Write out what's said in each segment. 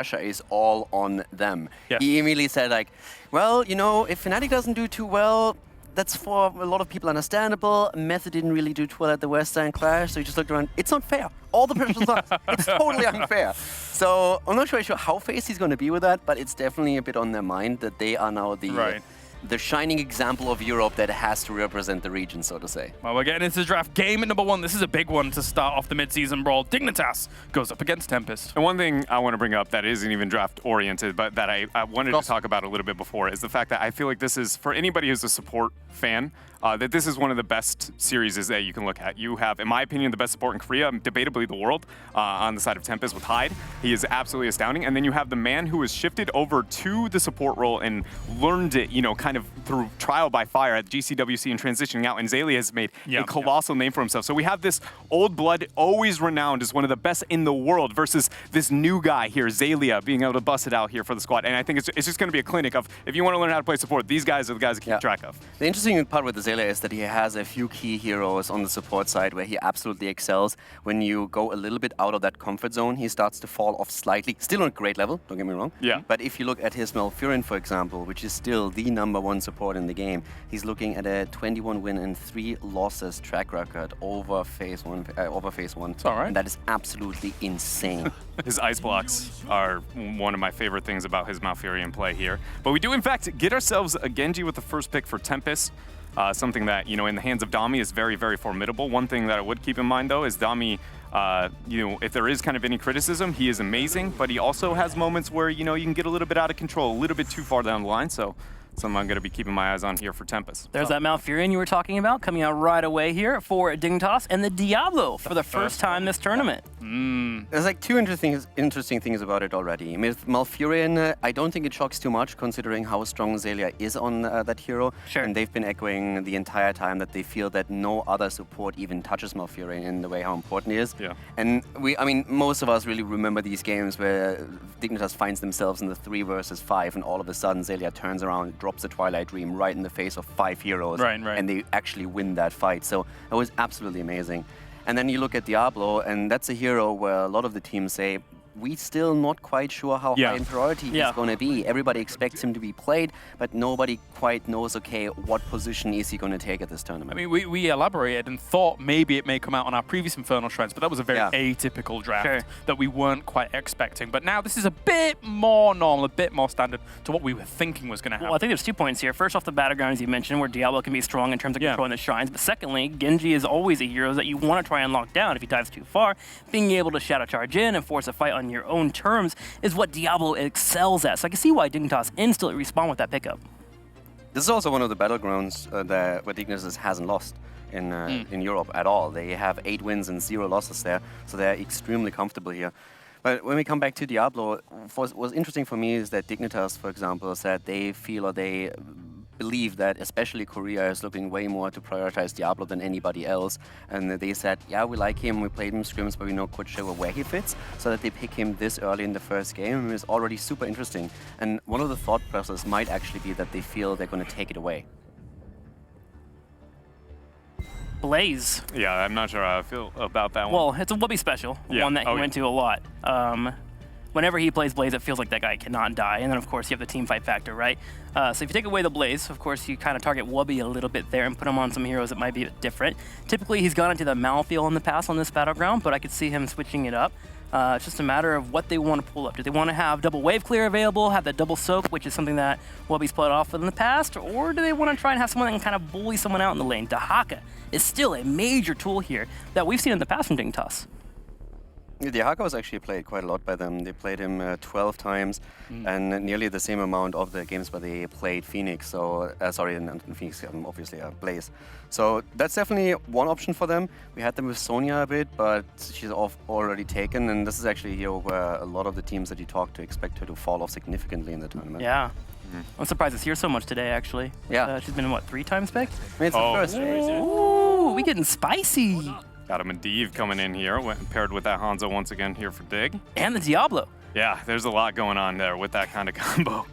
pressure is all on them. Yes. He immediately said like, well, you know, if Fnatic doesn't do too well, that's for a lot of people understandable. Method didn't really do too well at the Western Clash, so he just looked around. It's not fair. All the pressure's on. It's totally unfair. So I'm not really sure how faced he's going to be with that, but it's definitely a bit on their mind that they are now the shining example of Europe that has to represent the region, so to say. Well, we're getting into the draft game at number 1. This is a big one to start off the mid-season brawl. Dignitas goes up against Tempest. And one thing I want to bring up that isn't even draft-oriented, but that I wanted to talk about a little bit before, is the fact that I feel like this is, for anybody who's a support fan, that this is one of the best series that you can look at. You have, in my opinion, the best support in Korea, debatably the world, on the side of Tempest with Hyde. He is absolutely astounding. And then you have the man who has shifted over to the support role and learned it, you know, kind of through trial by fire at GCWC and transitioning out. And Zaylia has made a colossal name for himself. So we have this old blood, always renowned as one of the best in the world, versus this new guy here, Zaylia, being able to bust it out here for the squad. And I think it's just going to be a clinic of, if you want to learn how to play support, these guys are the guys to keep track of. The interesting part with the Zaylia is that he has a few key heroes on the support side where he absolutely excels. When you go a little bit out of that comfort zone, he starts to fall off slightly. Still on a great level, don't get me wrong. Yeah. But if you look at his Malfurion, for example, which is still the #1 support in the game, he's looking at a 21 win and 3 losses track record over phase one. It's all right. And that is absolutely insane. His ice blocks are one of my favorite things about his Malfurion play here. But we do, in fact, get ourselves a Genji with the first pick for Tempest. Something that, you know, in the hands of Dami is very, very formidable. One thing that I would keep in mind, though, is Dami, you know, if there is kind of any criticism, he is amazing, but he also has moments where, you know, you can get a little bit out of control, a little bit too far down the line. So something I'm going to be keeping my eyes on here for Tempest. There's that Malfurion you were talking about coming out right away here for Dignitas, and the Diablo for the first time this tournament. There's like two interesting things about it already. With Malfurion, I don't think it shocks too much considering how strong Zaylia is on that hero. Sure. And they've been echoing the entire time that they feel that no other support even touches Malfurion in the way how important he is. Yeah. And I mean, most of us really remember these games where Dignitas finds themselves in the 3 versus 5 and all of a sudden Zaylia turns around, drops the Twilight Dream right in the face of 5 heroes. Right. And they actually win that fight. So it was absolutely amazing. And then you look at Diablo, and that's a hero where a lot of the teams say, we're still not quite sure how high in priority he's going to be. Everybody expects him to be played, but nobody quite knows, okay, what position is he going to take at this tournament? I mean, we elaborated and thought maybe it may come out on our previous Infernal Shrines, but that was a very atypical draft that we weren't quite expecting. But now this is a bit more normal, a bit more standard to what we were thinking was going to happen. Well, I think there's 2 points here. First off, the battleground, as you mentioned, where Diablo can be strong in terms of controlling the shrines. But secondly, Genji is always a hero that you want to try and lock down if he dives too far. Being able to shadow charge in and force a fight on your own terms is what Diablo excels at. So I can see why Dignitas instantly respond with that pickup. This is also one of the battlegrounds where Dignitas hasn't lost in Europe at all. They have 8 wins and 0 losses there, so they're extremely comfortable here. But when we come back to Diablo, what's interesting for me is that Dignitas, for example, said they feel or they believe that especially Korea is looking way more to prioritize Diablo than anybody else. And they said, yeah, we like him, we played him scrims, but we know quite sure where he fits, so that they pick him this early in the first game. It was already super interesting. And one of the thought processes might actually be that they feel they're going to take it away. Blaze. Yeah, I'm not sure how I feel about that one. Well, it's a Wubby special, one that he went to a lot. Whenever he plays Blaze, it feels like that guy cannot die. And then, of course, you have the team fight factor, right? So if you take away the Blaze, of course, you kind of target Wubby a little bit there and put him on some heroes that might be a bit different. Typically, he's gone into the Malfield in the past on this battleground, but I could see him switching it up. It's just a matter of what they want to pull up. Do they want to have double wave clear available, have that double soak, which is something that Wubby's played off with in the past, or do they want to try and have someone that can kind of bully someone out in the lane? Dahaka is still a major tool here that we've seen in the past from Dignitas. Dahaka was actually played quite a lot by them. They played him 12 times, and nearly the same amount of the games where they played Phoenix. So, sorry, and Phoenix, obviously, Blaze. So that's definitely one option for them. We had them with Sonya a bit, but she's already taken, and this is actually here where a lot of the teams that you talk to expect her to fall off significantly in the tournament. Yeah. I'm surprised it's here so much today, actually. Yeah. She's been, what, 3 times picked? I mean, it's the first. Ooh, we getting spicy. Got a Medivh coming in here, paired with that Hanzo once again here for Dig. And the Diablo. Yeah, there's a lot going on there with that kind of combo.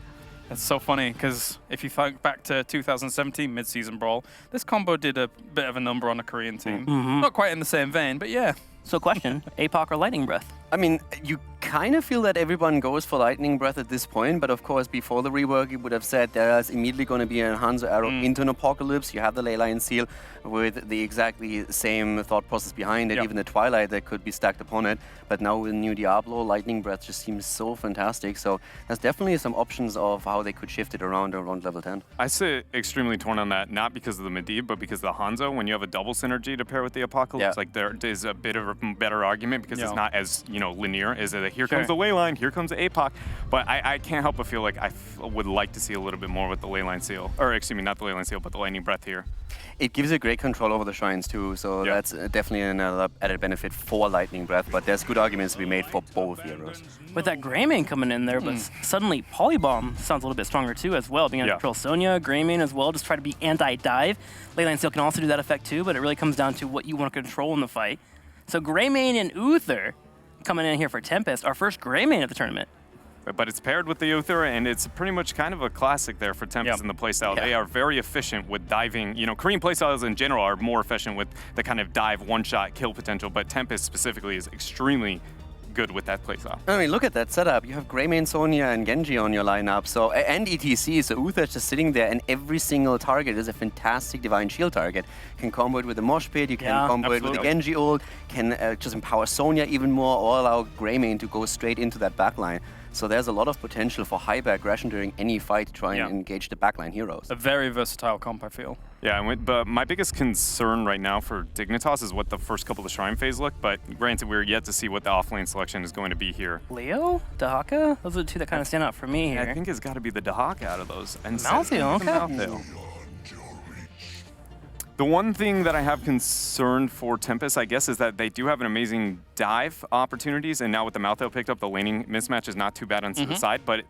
That's so funny, because if you think back to 2017 mid-season Brawl, this combo did a bit of a number on the Korean team. Not quite in the same vein, but yeah. So question, APOC or Lightning Breath? I mean, you kind of feel that everyone goes for Lightning Breath at this point, but of course, before the rework, you would have said there's immediately going to be an Hanzo arrow into an Apocalypse. You have the Leyline Seal with the exactly same thought process behind it, even the Twilight that could be stacked upon it. But now with new Diablo, Lightning Breath just seems so fantastic. So there's definitely some options of how they could shift it around level 10. I sit extremely torn on that, not because of the Medivh, but because of the Hanzo. When you have a double synergy to pair with the Apocalypse, like there is a bit of a better argument because it's not as linear. Is it here comes the Leyline, here comes the Apoc, but I can't help but feel like I would like to see a little bit more with the Leyline Seal, or excuse me, not the Leyline Seal, but the Lightning Breath here. It gives you great control over the shrines too, so that's definitely another added benefit for Lightning Breath, but there's good arguments to be made for both heroes. With that Greymane coming in there, but suddenly Polybomb sounds a little bit stronger too as well, being able to control Sonya, Greymane as well, just try to be anti-dive. Leyline Seal can also do that effect too, but it really comes down to what you want to control in the fight. So Greymane and Uther coming in here for Tempest, our first Greymane at the tournament. But it's paired with the Uther, and it's pretty much kind of a classic there for Tempest in the playstyle. They are very efficient with diving. Korean playstyles in general are more efficient with the kind of dive, one-shot kill potential, but Tempest specifically is extremely good with that playstyle. I mean, look at that setup. You have Greymane, Sonya, and Genji on your lineup, and ETC, so Uther's just sitting there, and every single target is a fantastic Divine Shield target. You can combo it with the Mosh Pit, you can combo it with the Genji ult, can just empower Sonya even more, or allow Greymane to go straight into that backline. So there's a lot of potential for hyper aggression during any fight to try and engage the backline heroes. A very versatile comp, I feel. Yeah, but my biggest concern right now for Dignitas is what the first couple of Shrine phase look, but granted, we're yet to see what the offlane selection is going to be here. Leo? Dahaka? Those are the two that kind of stand out for me here. I think it's got to be the Dahaka out of those. And Malthael, okay. Malthael. The one thing that I have concern for Tempest, I guess, is that they do have an amazing dive opportunities, and now with the Malthael picked up, the laning mismatch is not too bad on the side, but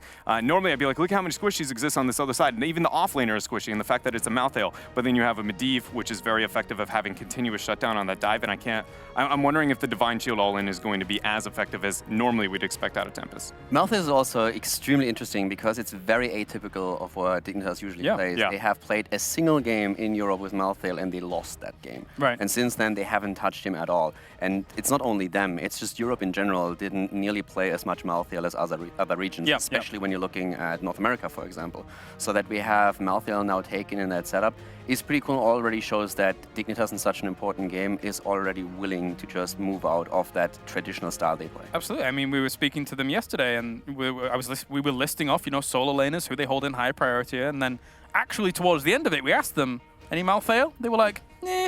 normally I'd be like, look how many squishies exist on this other side, and even the offlaner is squishy, and the fact that it's a Malthael, but then you have a Medivh, which is very effective of having continuous shutdown on that dive, and I'm wondering if the Divine Shield all-in is going to be as effective as normally we'd expect out of Tempest. Malthael is also extremely interesting because it's very atypical of what Dignitas usually plays. They have played a single game in Europe with Malthael, and they lost that game. And since then, they haven't touched him at all. And it's not only them, it's just Europe in general didn't nearly play as much Malthael as other regions, especially when you're looking at North America, for example. So that we have Malthael now taken in that setup is pretty cool. Already shows that Dignitas in such an important game is already willing to just move out of that traditional style they play. Absolutely. I mean, we were speaking to them yesterday, and we were listing off, solo laners, who they hold in high priority, and then actually towards the end of it, we asked them, any Malthael? They were like, eh.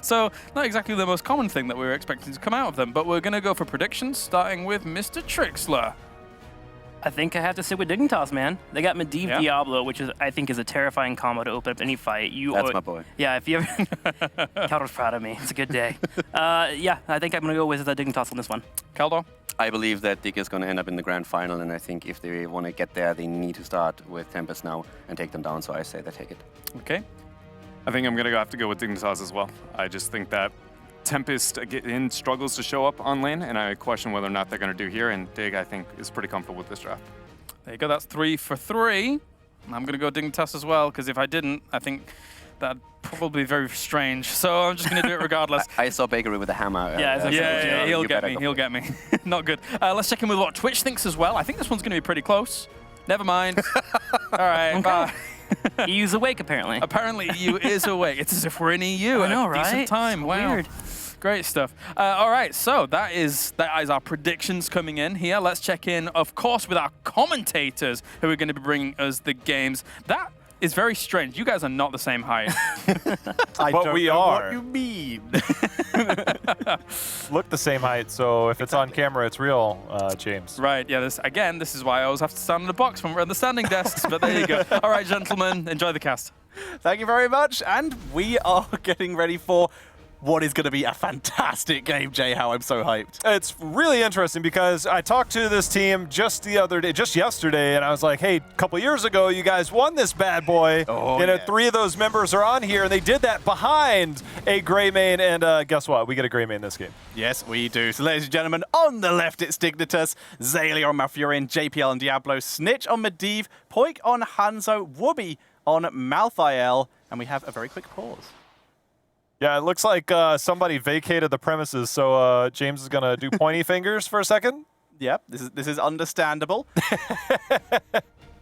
So, not exactly the most common thing that we were expecting to come out of them, but we're going to go for predictions, starting with Mr. Trixler. I think I have to sit with Dignitas, man. They got Medivh Diablo, which I think is a terrifying combo to open up any fight. That's my boy. Yeah, if you ever... Caldor's proud of me. It's a good day. Yeah, I think I'm going to go with Dignitas on this one. Caldor? I believe that Dig is going to end up in the grand final, and I think if they want to get there, they need to start with Tempest now and take them down, so I say they take it. Okay. I think I'm going to have to go with Dignitas as well. I just think that Tempest again struggles to show up on lane, and I question whether or not they're going to do here, and Dig, I think, is pretty comfortable with this draft. There you go, that's 3 for 3. I'm going to go Dignitas as well, because if I didn't, I think that'd probably be very strange. So I'm just going to do it regardless. I saw Bakery with a hammer. Yeah, he'll get me. Not good. Let's check in with what Twitch thinks as well. I think this one's going to be pretty close. Never mind. All right, bye. EU's awake, apparently. Apparently, EU is awake. It's as if we're in EU I know, at a decent time. So wow. weird. Great stuff. All right, so that is our predictions coming in here. Let's check in, of course, with our commentators who are going to be bringing us the games. That is very strange. You guys are not the same height. But we are. What you mean? Look the same height, so if it's on camera, it's real, James. Right, yeah, this is why I always have to stand in the box when we're at the standing desks, but there you go. All right, gentlemen, enjoy the cast. Thank you very much, and we are getting ready for what is going to be a fantastic game, Jay. How I'm so hyped. It's really interesting because I talked to this team just yesterday, and I was like, hey, a couple years ago, you guys won this bad boy. Oh, and 3 of those members are on here, and they did that behind a Greymane, and guess what? We get a Greymane this game. Yes, we do. So, ladies and gentlemen, on the left, it's Dignitas, Zaylia on Malfurion, JPL on Diablo, Snitch on Medivh, Poik on Hanzo, Wooby on Malthael, and we have a very quick pause. Yeah, it looks like somebody vacated the premises, so James is going to do pointy fingers for a second. Yep, this is understandable.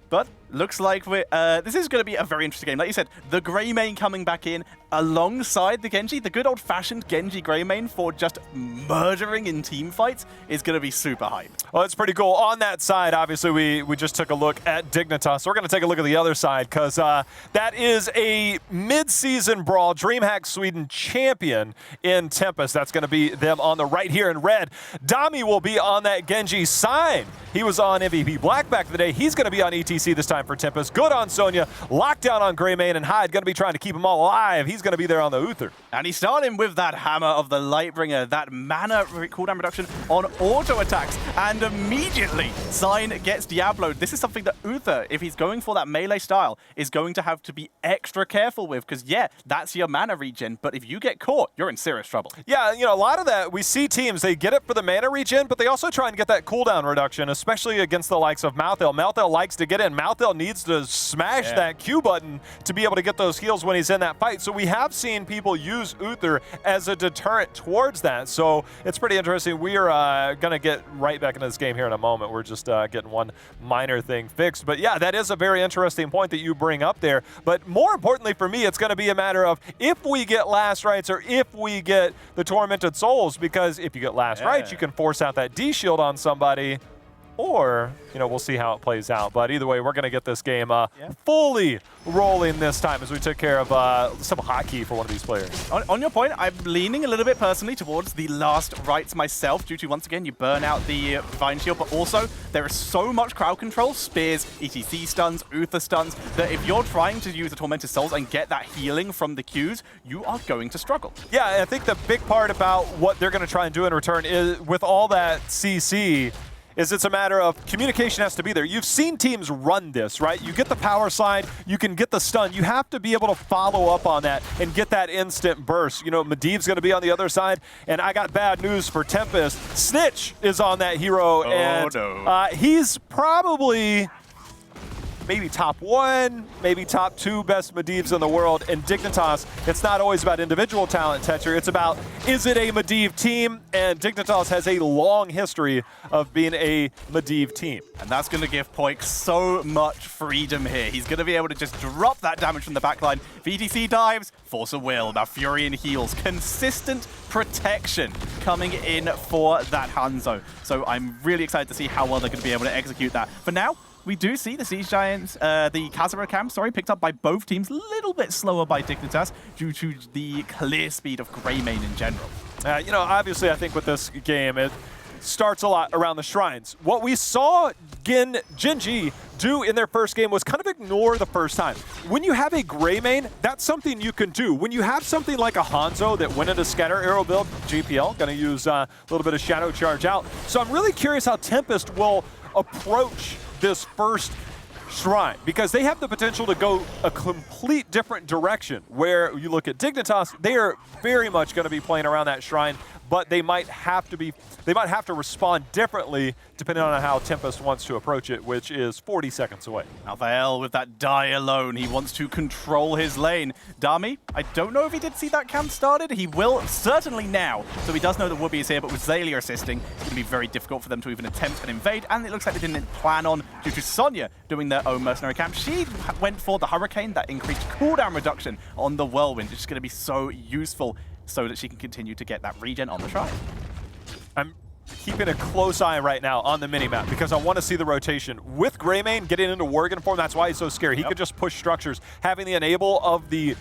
But looks like this is going to be a very interesting game. Like you said, the Greymane coming back in alongside the Genji, the good old-fashioned Genji Greymane for just murdering in team fights is going to be super hype. Well, it's pretty cool. On that side, obviously, we just took a look at Dignitas. So we're going to take a look at the other side because that is a mid-season Brawl DreamHack Sweden champion in Tempest. That's going to be them on the right here in red. Dami will be on that Genji side. He was on MVP Black back in the day. He's going to be on ETC this time for Tempest. Good on Sonya. Lockdown on Greymane, and Hyde going to be trying to keep them all alive. He's going to be there on the Uther. And he's starting with that Hammer of the Lightbringer, that mana cooldown reduction on auto attacks. And immediately, Sign gets Diablo'd. This is something that Uther, if he's going for that melee style, is going to have to be extra careful with. Because, yeah, that's your mana regen. But if you get caught, you're in serious trouble. Yeah, you know, a lot of that, we see teams, they get it for the mana regen, but they also try and get that cooldown reduction, especially against the likes of Malthael. Malthael likes to get in. Malthael needs to smash that Q button to be able to get those heals when he's in that fight. So we have seen people use Uther as a deterrent towards that. So it's pretty interesting. We are going to get right back into this game here in a moment. We're just getting one minor thing fixed. But yeah, that is a very interesting point that you bring up there. But more importantly for me, it's going to be a matter of if we get last rights or if we get the Tormented Souls, because if you get last rights, you can force out that D shield on somebody. Or, you know, we'll see how it plays out. But either way, we're going to get this game fully rolling this time as we took care of some hotkey for one of these players. On your point, I'm leaning a little bit personally towards the last rights myself due to, once again, you burn out the Divine Shield, but also there is so much crowd control, spears, ETC stuns, Uther stuns, that if you're trying to use the Tormented Souls and get that healing from the Qs, you are going to struggle. Yeah, and I think the big part about what they're going to try and do in return is, with all that CC, is it's a matter of communication has to be there. You've seen teams run this, right? You get the power slide, you can get the stun. You have to be able to follow up on that and get that instant burst. You know, Medivh's going to be on the other side, and I got bad news for Tempest. Snitch is on that hero, he's probably maybe top 1, maybe top 2 best Medivhs in the world. And Dignitas, it's not always about individual talent, Tetcher. It's about, is it a Medivh team? And Dignitas has a long history of being a Medivh team. And that's going to give Poik so much freedom here. He's going to be able to just drop that damage from the backline. VTC dives, Force of Will, Malfurion heals, consistent protection coming in for that Hanzo. So I'm really excited to see how well they're going to be able to execute that. For now, we do see the Siege Giants, the Kazura camp, picked up by both teams, a little bit slower by Dignitas due to the clear speed of Greymane in general. You know, obviously, I think with this game, it starts a lot around the shrines. What we saw Genji do in their first game was kind of ignore the first time. When you have a Greymane, that's something you can do. When you have something like a Hanzo that went into Scatter Arrow build, GPL, going to use a little bit of Shadow Charge out. So I'm really curious how Tempest will approach this first shrine, because they have the potential to go a complete different direction. Where you look at Dignitas, they are very much going to be playing around that shrine, but they might have to respond differently depending on how Tempest wants to approach it, which is 40 seconds away. Malthael with that die alone. He wants to control his lane. Dami, I don't know if he did see that camp started. He will certainly now. So he does know that Whoopi is here, but with Zalia assisting, it's going to be very difficult for them to even attempt an invade. And it looks like they didn't plan on, due to Sonya doing their own mercenary camp. She went for the Hurricane, that increased cooldown reduction on the Whirlwind. It's just going to be so useful so that she can continue to get that regen on the shrine. I'm keeping a close eye right now on the minimap because I want to see the rotation. With Greymane getting into Worgen form, that's why he's so scary. He could just push structures. Having the enable of the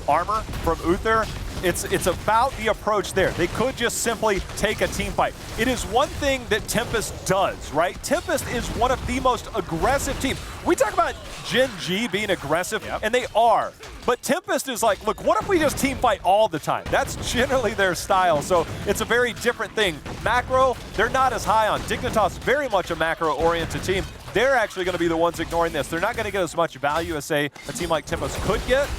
armor from Uther, it's about the approach there. They could just simply take a team fight. It is one thing that Tempest does, right? Tempest is one of the most aggressive teams. We talk about Gen G being aggressive, and they are. But Tempest is like, look, what if we just team fight all the time? That's generally their style, so it's a very different thing. Macro, they're not as high on. Dignitas, very much a macro-oriented team. They're actually going to be the ones ignoring this. They're not going to get as much value as, say, a team like Tempest could get.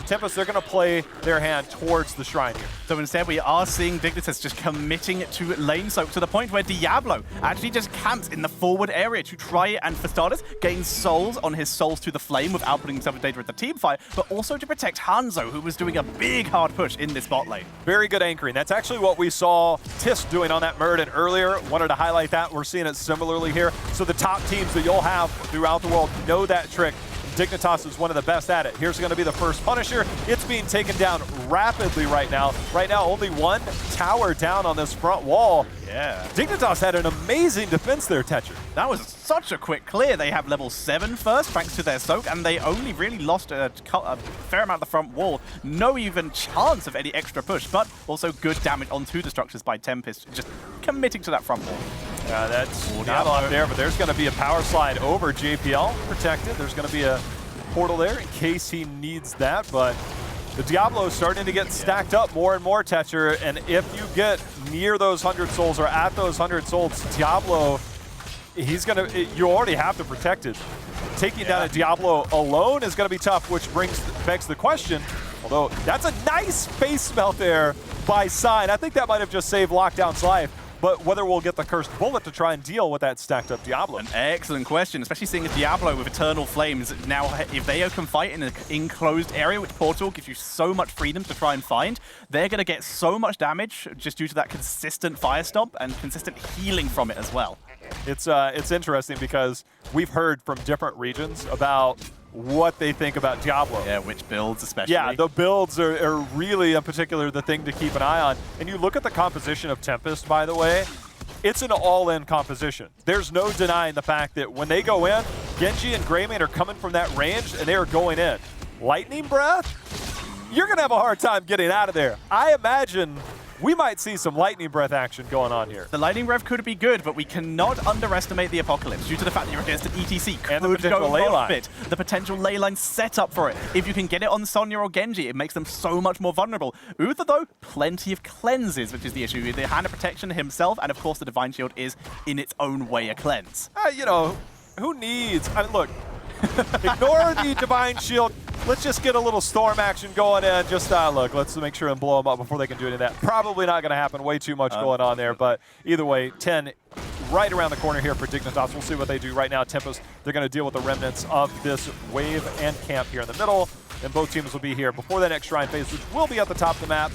Tempest, they're going to play their hand towards the shrine here. So instead, we are seeing Dignitas just committing to lane soak to the point where Diablo actually just camps in the forward area to try and, for starters, gain souls on his souls to the flame without putting himself in danger at the team fight, but also to protect Hanzo, who was doing a big hard push in this bot lane. Very good anchoring. That's actually what we saw Tisk doing on that Muradin earlier. Wanted to highlight that. We're seeing it similarly here. So the top teams that you'll have throughout the world know that trick. Dignitas is one of the best at it. Here's going to be the first Punisher. It's being taken down rapidly right now. Right now, only one tower down on this front wall. Yeah. Dignitas had an amazing defense there, Tetcher. That was such a quick clear. They have level 7 first, thanks to their soak, and they only really lost a fair amount of the front wall. No even chance of any extra push, but also good damage onto the structures by Tempest, just committing to that front wall. That's not on there, but there's going to be a power slide over JPL protected. There's going to be a portal there in case he needs that, but the Diablo is starting to get stacked up more and more, Tetcher, and if you get near those 100 souls or at those 100 souls, Diablo, you already have to protect it. Taking down a Diablo alone is going to be tough, which begs the question, although that's a nice face melt there by Sign. I think that might have just saved Lockdown's life. But whether we'll get the Cursed Bullet to try and deal with that stacked up Diablo. An excellent question, especially seeing as Diablo with Eternal Flames. Now, if they can fight in an enclosed area, which Portal gives you so much freedom to try and find, they're going to get so much damage just due to that consistent Fire Stomp and consistent healing from it as well. It's interesting because we've heard from different regions about what they think about Diablo. Yeah, which builds especially. Yeah, the builds are really in particular the thing to keep an eye on. And you look at the composition of Tempest, by the way, it's an all-in composition. There's no denying the fact that when they go in, Genji and Greymane are coming from that range and they are going in. Lightning Breath? You're going to have a hard time getting out of there. I imagine we might see some Lightning Breath action going on here. The Lightning Breath could be good, but we cannot underestimate the Apocalypse due to the fact that you're against an ETC. And the potential ley line. The potential ley line set up for it. If you can get it on Sonya or Genji, it makes them so much more vulnerable. Uther, though, plenty of cleanses, which is the issue. The Hand of Protection himself, and of course the Divine Shield is in its own way a cleanse. You know, who needs... I mean, look, ignore the Divine Shield. Let's just get a little storm action going in. Just look, let's make sure and blow them up before they can do any of that. Probably not going to happen. Way too much going on there. But either way, 10 right around the corner here for Dignitas. We'll see what they do right now. Tempest, they're going to deal with the remnants of this wave and camp here in the middle. And both teams will be here before the next shrine phase, which will be at the top of the map.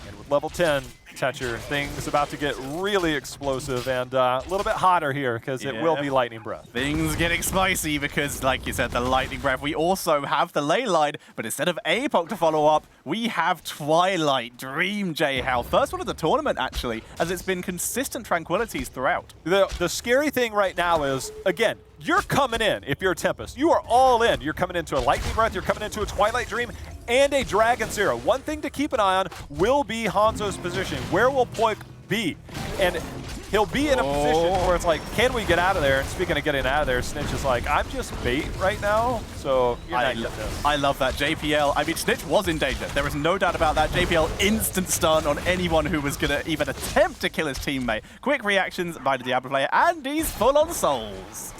And with level 10, Tetcher, things about to get really explosive and a little bit hotter here because it will be Lightning Breath. Things getting spicy because, like you said, the Lightning Breath. We also have the ley line, but instead of APOC to follow up, we have Twilight Dream J-Hal. First one of the tournament, actually, as it's been consistent tranquilities throughout. The scary thing right now is, again, you're coming in, if you're a Tempest, you are all in. You're coming into a Lightning Breath, you're coming into a Twilight Dream, and a Dragon Zero. One thing to keep an eye on will be Hanzo's position. Where will Poik be? And he'll be in a position where it's like, can we get out of there? And speaking of getting out of there, Snitch is like, I'm just bait right now, so you're not getting this. I love that. JPL, I mean, Snitch was in danger. There is no doubt about that. JPL instant stun on anyone who was going to even attempt to kill his teammate. Quick reactions by the Diablo player, and he's full on souls.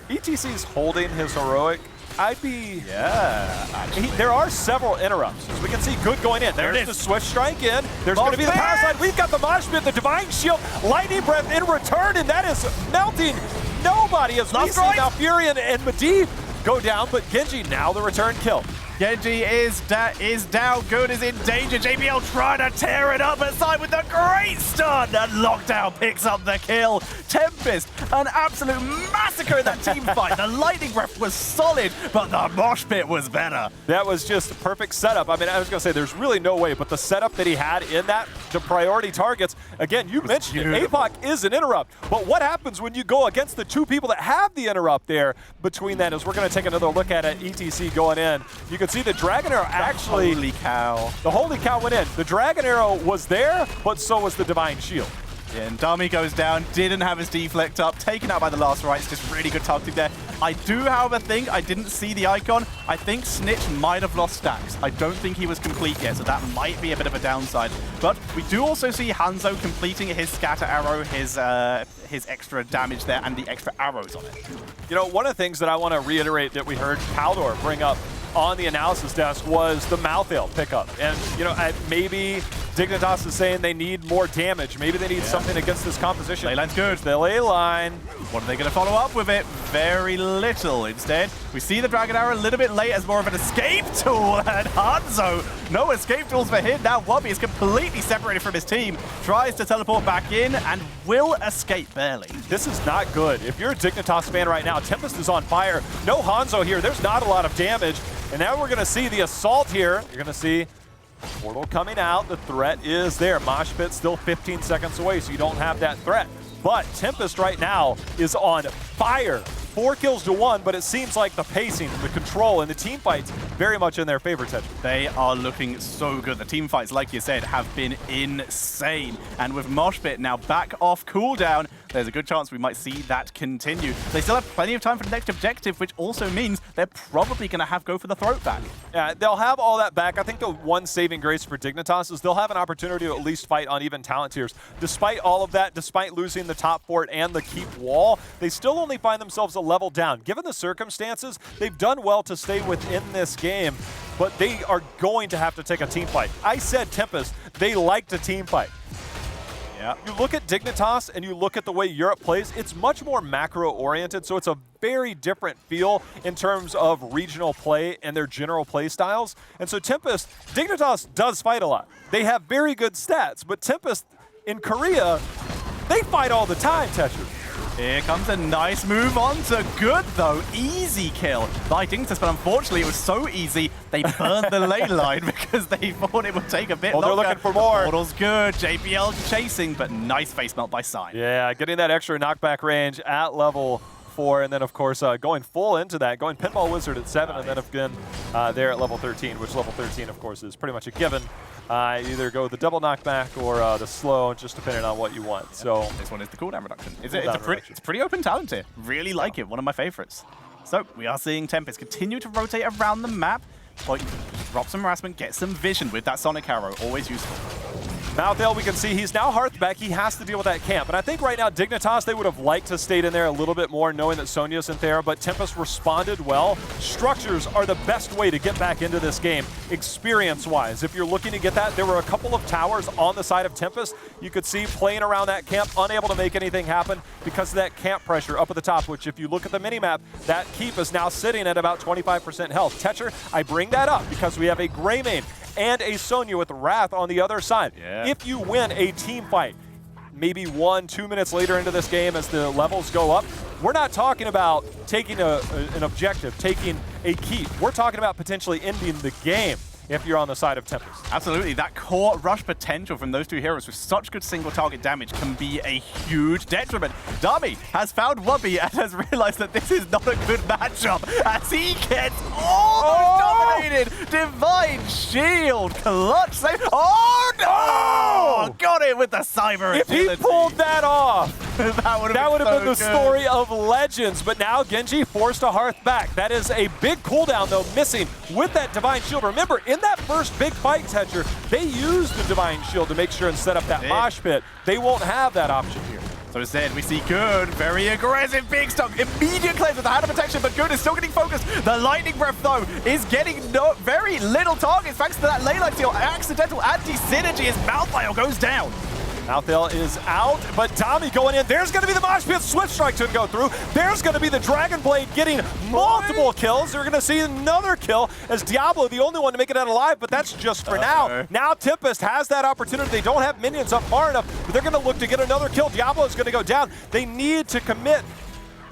ETC's holding his heroic. I'd be... Yeah. There are several interrupts. As we can see, good going in. There's the Swift Strike in. There's going to be the power slide. We've got the Mosh Pit, the Divine Shield, Lightning Breath in return, and that is melting nobody as we see now Furion and Medivh go down, but Genji now the return kill. Genji is down. Good is in danger. JBL trying to tear it up aside with the great stun. And Lockdown picks up the kill. Tempest, an absolute massacre in that team fight. The Lightning Breath was solid, but the Mosh Pit was better. That was just a perfect setup. I mean, I was going to say there's really no way, but the setup that he had in that to priority targets, again, you mentioned it, APOC is an interrupt. But what happens when you go against the two people that have the interrupt there between that is we're going to take another look at it. ETC going in. You can see the Dragon Arrow actually... Holy cow. The Holy Cow went in. The Dragon Arrow was there, but so was the Divine Shield. Yeah, and Dami goes down, didn't have his deflect up, taken out by the last rights, just really good targeting there. I do, however, think, I didn't see the icon, I think Snitch might have lost stacks. I don't think he was complete yet, so that might be a bit of a downside. But we do also see Hanzo completing his scatter arrow, his extra damage there, and the extra arrows on it. You know, one of the things that I want to reiterate that we heard Paldor bring up on the analysis desk was the Malthael pickup. And, you know, maybe Dignitas is saying they need more damage. Maybe they need something against this composition. Ley line's good. The ley line. What are they going to follow up with it? Very little. Instead, we see the Dragon Arrow a little bit late as more of an escape tool. And Hanzo, no escape tools for him. Now Wubby is completely separated from his team. Tries to teleport back in and will escape barely. This is not good. If you're a Dignitas fan right now, Tempest is on fire. No Hanzo here. There's not a lot of damage. And now we're going to see the assault here. You're going to see portal coming out. The threat is there. Mosh Pit still 15 seconds away, so you don't have that threat. But Tempest right now is on fire. 4 kills to 1, but it seems like the pacing, the control, and the team fights very much in their favor, Tetra. They are looking so good. The team fights, like you said, have been insane. And with Mosh Pit now back off cooldown, there's a good chance we might see that continue. They still have plenty of time for the next objective, which also means they're probably going to have go for the throat back. Yeah, they'll have all that back. I think the one saving grace for Dignitas is they'll have an opportunity to at least fight on even talent tiers. Despite all of that, despite losing the top fort and the keep wall, they still only find themselves a level down. Given the circumstances, they've done well to stay within this game, but they are going to have to take a team fight. I said Tempest, they like to team fight. Yeah. You look at Dignitas and you look at the way Europe plays, it's much more macro-oriented, so it's a very different feel in terms of regional play and their general play styles. And so Tempest, Dignitas does fight a lot. They have very good stats, but Tempest in Korea, they fight all the time, Tetra. Here comes a nice move on to good, though. Easy kill by Dignitas, but unfortunately it was so easy, they burned the ley line because they thought it would take a bit longer. They're looking for more. Portal's good. JPL chasing, but nice face melt by Sign. Yeah, getting that extra knockback range at level 4, and then of course going full into that, going Pinball Wizard at 7, and then again there at level 13, which level 13 of course is pretty much a given. Either go with the double knockback or the slow, just depending on what you want. Yep. So this one is the cooldown reduction. It's a pretty open talent here. Really like it. One of my favorites. So we are seeing Tempest continue to rotate around the map. Drop some harassment, get some vision with that Sonic Arrow. Always useful. Malthael, we can see he's now Hearth back. He has to deal with that camp. And I think right now, Dignitas, they would have liked to stayed in there a little bit more, knowing that Sonya isn't there, but Tempest responded well. Structures are the best way to get back into this game, experience-wise. If you're looking to get that, there were a couple of towers on the side of Tempest. You could see playing around that camp, unable to make anything happen because of that camp pressure up at the top, which if you look at the minimap, that keep is now sitting at about 25% health. Tetcher, I bring that up because we have a Greymane and a Sonya with Wrath on the other side. Yeah. If you win a team fight, maybe 1-2 minutes later into this game as the levels go up, we're not talking about taking an objective, taking a keep. We're talking about potentially ending the game if you're on the side of Tempest. Absolutely. That core rush potential from those two heroes with such good single target damage can be a huge detriment. Dami has found Wubby and has realized that this is not a good matchup as he gets almost dominated. Divine Shield. Clutch save. Oh no! Got it with the cyber If he pulled that off, that would have been the story of legends. But now Genji forced a Hearth back. That is a big cooldown though, missing with that Divine Shield. Remember, in that first big fight, Tetcher, they used the Divine Shield to make sure and set up that mosh pit. They won't have that option here. So instead, we see Good, very aggressive, big stock, immediate cleanse with the hand of protection, but Good is still getting focused. The Lightning Breath, though, is getting very little targets thanks to that ley line steal. Accidental anti-synergy as Malthael goes down. Malthael is out, but Dami going in. There's going to be the Mosh Pit. Swift Strike to go through. There's going to be the Dragon Blade getting multiple kills. We're going to see another kill as Diablo, the only one to make it out alive, but that's just for now. Now Tempest has that opportunity. They don't have minions up far enough, but they're going to look to get another kill. Diablo is going to go down. They need to commit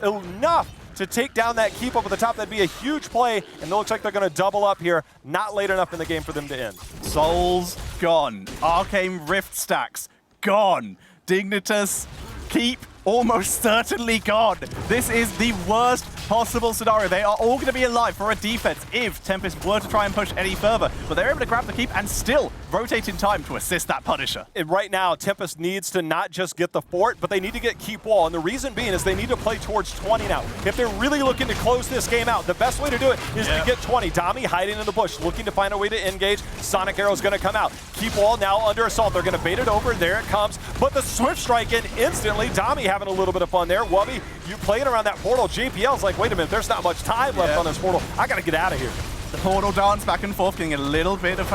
enough to take down that keep up at the top. That'd be a huge play, and it looks like they're going to double up here. Not late enough in the game for them to end. Souls gone. Arcane Rift stacks gone. Dignitas keep almost certainly gone. This is the worst possible scenario. They are all going to be alive for a defense if Tempest were to try and push any further, but they're able to grab the keep and still rotate in time to assist that Punisher. And right now, Tempest needs to not just get the fort, but they need to get keep wall, and the reason being is they need to play towards 20 now. If they're really looking to close this game out, the best way to do it is to get 20. Dami hiding in the bush, looking to find a way to engage. Sonic Arrow's going to come out. Keep wall now under assault. They're going to bait it over. There it comes. But the Swift Strike in instantly. Dami having a little bit of fun there. Wubby, you playing around that portal. JPL's like, wait a minute, there's not much time left on this portal. I got to get out of here. The portal dance back and forth, getting a little bit of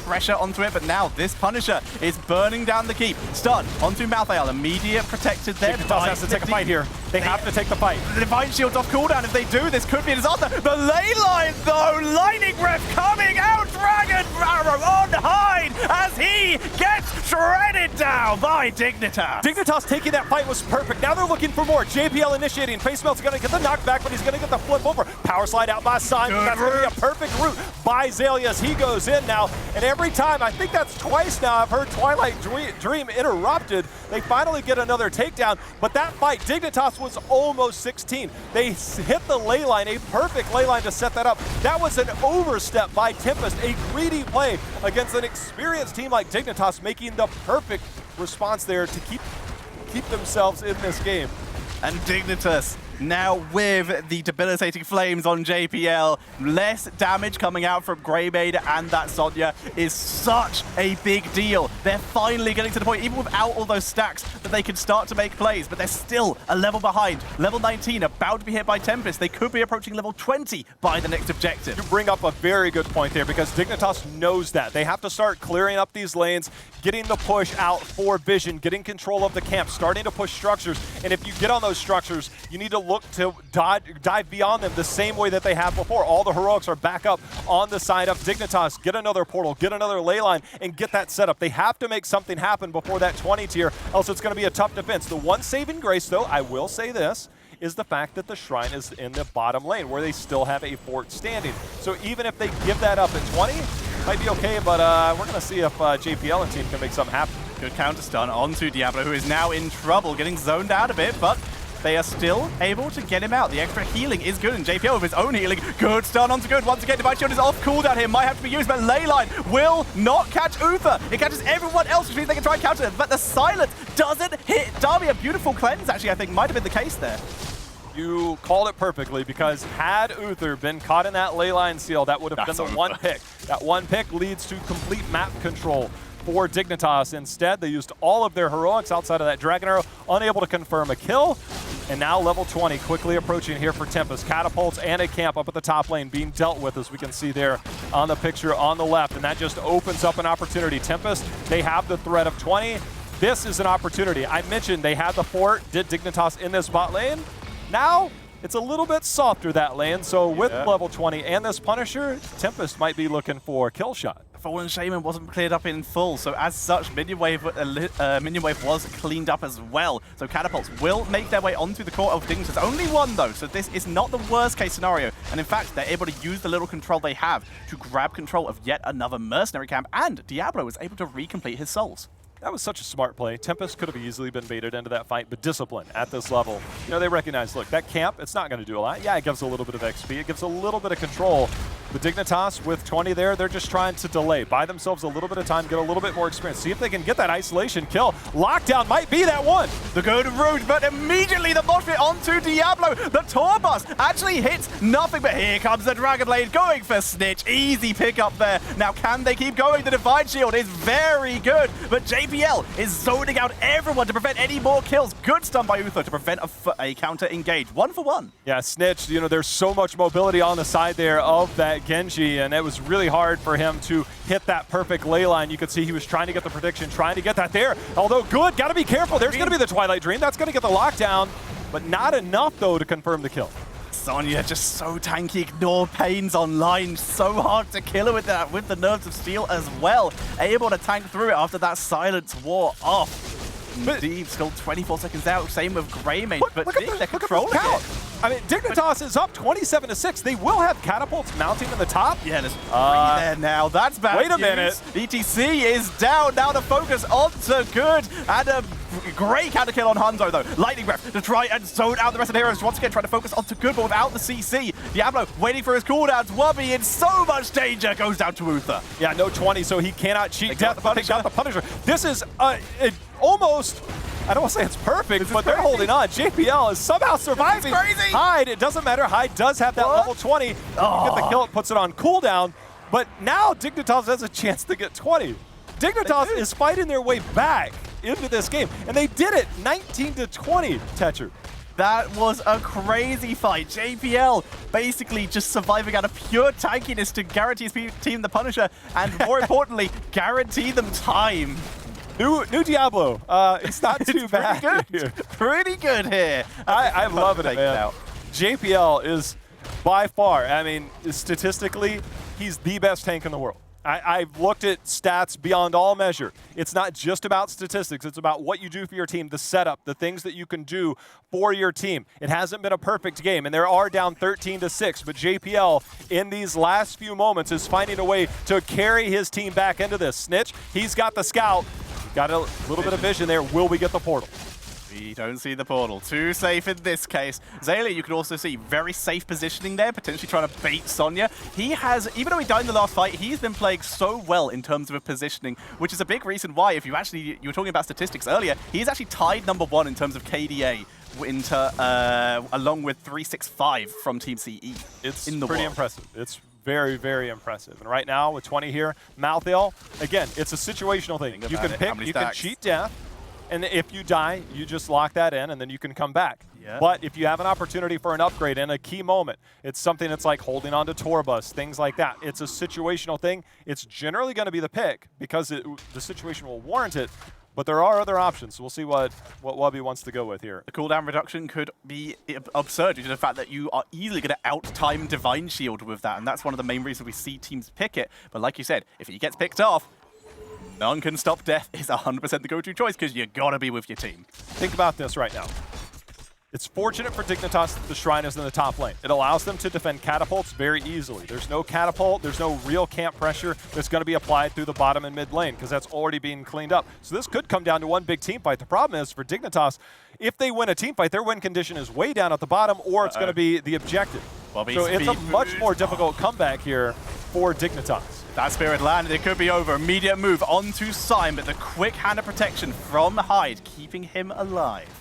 pressure onto it, but now this Punisher is burning down the keep. Stun onto Malthael, immediate protected there. Dignitas has to take a fight here. They have to take the fight. The Divine Shield's off cooldown. If they do, this could be a disaster. The ley line, though, Lightning Breath coming out. Dragon Arrow on hide as he gets shredded down by Dignitas. Dignitas taking that fight was perfect. Now they're looking for more. JPL initiating. Face Melt's going to get the knockback, but he's going to get the flip over. Power slide out by Simon. That's going to be a perfect route by Zaylia as he goes in now. And every time, I think that's twice now, I've heard Twilight Dream interrupted. They finally get another takedown, but that fight, Dignitas was almost 16. They hit the ley line, a perfect ley line to set that up. That was an overstep by Tempest, a greedy play against an experienced team like Dignitas, making the perfect response there to keep themselves in this game. And Dignitas now with the debilitating flames on JPL. Less damage coming out from Greymade and that Sonya is such a big deal. They're finally getting to the point, even without all those stacks, that they can start to make plays, but they're still a level behind. Level 19 about to be hit by Tempest. They could be approaching level 20 by the next objective. You bring up a very good point there because Dignitas knows that. They have to start clearing up these lanes, getting the push out for Vision, getting control of the camp, starting to push structures. And if you get on those structures, you need to look to dive beyond them the same way that they have before. All the heroics are back up on the side of Dignitas. Get another portal, get another ley line, and get that set up. They have to make something happen before that 20 tier, else it's going to be a tough defense. The one saving grace, though, I will say this, is the fact that the Shrine is in the bottom lane where they still have a fort standing. So even if they give that up at 20, might be okay, but we're going to see if JPL and team can make something happen. Good counter stun onto Diablo, who is now in trouble, getting zoned out a bit, but they are still able to get him out. The extra healing is good, and JPL with his own healing. Good stun onto good. Once again, Divine Shield is off cooldown here. Might have to be used, but Leyline will not catch Uther. It catches everyone else, which means they can try and counter it, but the silence doesn't hit Darby. A beautiful cleanse, actually, I think might have been the case there. You called it perfectly because had Uther been caught in that leyline seal, that would have been the one pick. That one pick leads to complete map control for Dignitas. Instead, they used all of their heroics outside of that Dragon Arrow, unable to confirm a kill. And now level 20 quickly approaching here for Tempest. Catapults and a camp up at the top lane being dealt with, as we can see there on the picture on the left. And that just opens up an opportunity. Tempest, they have the threat of 20. This is an opportunity. I mentioned they had the fort, did Dignitas in this bot lane. Now, it's a little bit softer, that lane. So with level 20 and this Punisher, Tempest might be looking for a kill shot. Fallen Shaman wasn't cleared up in full, so as such, Minion Wave was cleaned up as well. So Catapults will make their way onto the core of Dignitas. Only one, though, so this is not the worst case scenario. And in fact, they're able to use the little control they have to grab control of yet another mercenary camp, and Diablo was able to recomplete his souls. That was such a smart play. Tempest could have easily been baited into that fight, but discipline at this level. You know, they recognize, look, that camp, it's not going to do a lot. Yeah, it gives a little bit of XP. It gives a little bit of control. The Dignitas with 20 there, they're just trying to delay, buy themselves a little bit of time, get a little bit more experience, see if they can get that isolation kill. Lockdown might be that one. The good route, but immediately the mosh pit onto Diablo. The Tor bus actually hits nothing, but here comes the Dragon Blade going for Snitch. Easy pick up there. Now, can they keep going? The Divine Shield is very good, but JPL is zoning out everyone to prevent any more kills. Good stun by Uther to prevent a counter engage. 1 for 1. Yeah, Snitch, you know, there's so much mobility on the side there of that Genji, and it was really hard for him to hit that perfect ley line. You could see he was trying to get the prediction, trying to get that there. Although good, got to be careful. There's going to be the Twilight Dream. That's going to get the lockdown, but not enough, though, to confirm the kill. Sonya just so tanky, ignore Pains online. So hard to kill her with that, with the Nerves of Steel as well. Able to tank through it after that silence wore off. Deep still 24 seconds out, same with Greymane, but they're controlling it. I mean, Dignitas is up 27-6. They will have catapults mounting in the top. Yeah, there's 3 there now. That's bad. Wait a minute. ETC is down. Now the focus onto good. And a great counter kill on Hanzo, though. Lightning Breath to try and zone out the rest of the heroes. Once again, trying to focus onto good, but without the CC. Diablo waiting for his cooldowns. Wubby in so much danger. Goes down to Uther. Yeah, no 20, so he cannot cheat death, but they got the Punisher. This is almost, I don't want to say it's perfect, but they're holding on. JPL is somehow surviving. Crazy. Hyde, it doesn't matter. Hyde does have that level 20. Get the kill, it puts it on cooldown. But now Dignitas has a chance to get 20. Dignitas is fighting their way back into this game, and they did it 19-20, Tetcher. That was a crazy fight. JPL basically just surviving out of pure tankiness to guarantee his team the Punisher, and more importantly, guarantee them time. New Diablo. It's not too bad. Pretty good here. I'm loving it, man. JPL is by far, I mean, statistically, he's the best tank in the world. I've looked at stats beyond all measure. It's not just about statistics. It's about what you do for your team, the setup, the things that you can do for your team. It hasn't been a perfect game, and they are down 13-6, but JPL in these last few moments is finding a way to carry his team back into this. Snitch, he's got the scout. Got a little bit of vision there. Will we get the portal? We don't see the portal. Too safe in this case. Zayli, you can also see very safe positioning there, potentially trying to bait Sonya. He has, even though he died in the last fight, he's been playing so well in terms of a positioning, which is a big reason why, if you were talking about statistics earlier, he's actually tied #1 in terms of KDA along with 365 from Team CE. It's pretty impressive. It's very, very impressive. And right now, with 20 here, Malthael, again, it's a situational thing. You can pick, you can cheat death, and if you die, you just lock that in, and then you can come back. Yeah. But if you have an opportunity for an upgrade in a key moment, it's something that's like holding on to Torbus, things like that. It's a situational thing. It's generally going to be the pick because the situation will warrant it. But there are other options, so we'll see what Wubby wants to go with here. The cooldown reduction could be absurd due to the fact that you are easily going to out-time Divine Shield with that, and that's one of the main reasons we see teams pick it. But like you said, if he gets picked off, none can stop death is 100% the go-to choice because you got to be with your team. Think about this right now. It's fortunate for Dignitas that the Shrine is in the top lane. It allows them to defend catapults very easily. There's no catapult, there's no real camp pressure that's going to be applied through the bottom and mid lane because that's already being cleaned up. So this could come down to one big team fight. The problem is for Dignitas, if they win a team fight, their win condition is way down at the bottom or it's going to be the objective. So it's a much more difficult comeback here for Dignitas. That Spirit landed, it could be over. Immediate move onto Syme, but the quick hand of protection from Hyde, keeping him alive.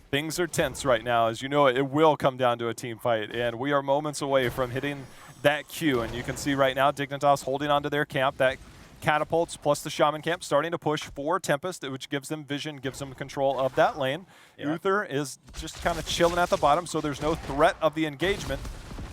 Things are tense right now. As you know, it will come down to a team fight, and we are moments away from hitting that Q. And you can see right now Dignitas holding onto their camp. That catapults plus the Shaman camp starting to push for Tempest, which gives them vision, gives them control of that lane. Yeah. Uther is just kind of chilling at the bottom, so there's no threat of the engagement.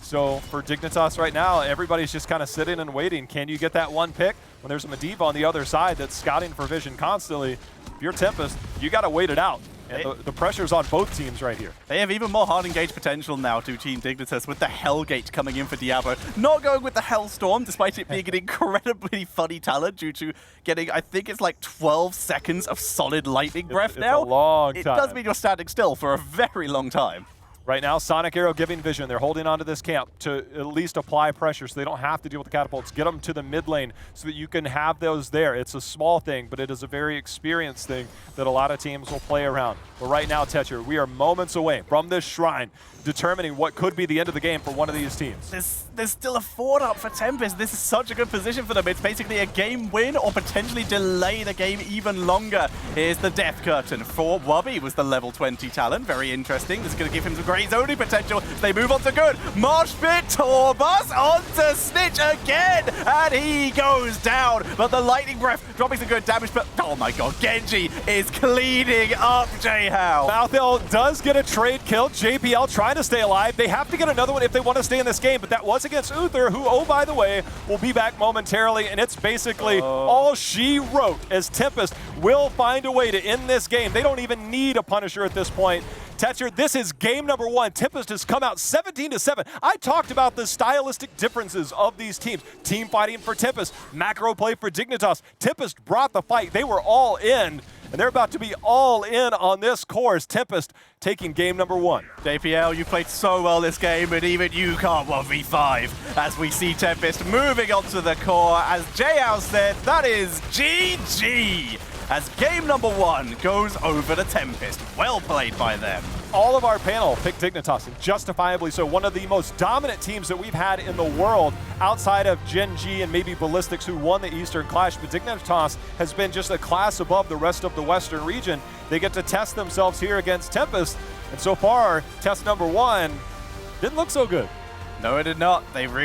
So for Dignitas right now, everybody's just kind of sitting and waiting. Can you get that one pick when there's a Medivh on the other side that's scouting for vision constantly? If you're Tempest, you got to wait it out. And the pressure's on both teams right here. They have even more hard engage potential now to Team Dignitas with the Hellgate coming in for Diablo. Not going with the Hellstorm, despite it being an incredibly funny talent due to getting, I think it's like 12 seconds of solid lightning breath now. It's a long time. It does mean you're standing still for a very long time. Right now, Sonic Arrow giving vision. They're holding onto this camp to at least apply pressure so they don't have to deal with the catapults. Get them to the mid lane so that you can have those there. It's a small thing, but it is a very experienced thing that a lot of teams will play around. But right now, Tetcher, we are moments away from this Shrine, determining what could be the end of the game for one of these teams. There's still a 4-up for Tempest. This is such a good position for them. It's basically a game win or potentially delay the game even longer. Here's the Death Curtain for Wubby was the level 20 talent. Very interesting. This is going to give him some great zoning potential. They move on to good. Marsh Pit, Torbus onto Snitch again. And he goes down. But the Lightning Breath dropping some good damage. But oh my god, Genji is cleaning up J-How. Malthael does get a trade kill. JPL trying to stay alive. They have to get another one if they want to stay in this game. But that was against Uther, who, oh, by the way, will be back momentarily. And it's basically all she wrote as Tempest will find a way to end this game. They don't even need a Punisher at this point. Tetcher, this is game number 1. Tempest has come out 17-7. I talked about the stylistic differences of these teams. Team fighting for Tempest, macro play for Dignitas. Tempest brought the fight. They were all in, and they're about to be all in on this course. Tempest taking game number 1. JPL, you played so well this game, but even you can't 1v5. As we see Tempest moving on to the core. As J-How said, that is GG. As game number 1 goes over to Tempest. Well played by them. All of our panel picked Dignitas, and justifiably so. One of the most dominant teams that we've had in the world outside of Gen G and maybe Ballistics, who won the Eastern Clash. But Dignitas has been just a class above the rest of the Western region. They get to test themselves here against Tempest. And so far, test number 1 didn't look so good. No, it did not. They really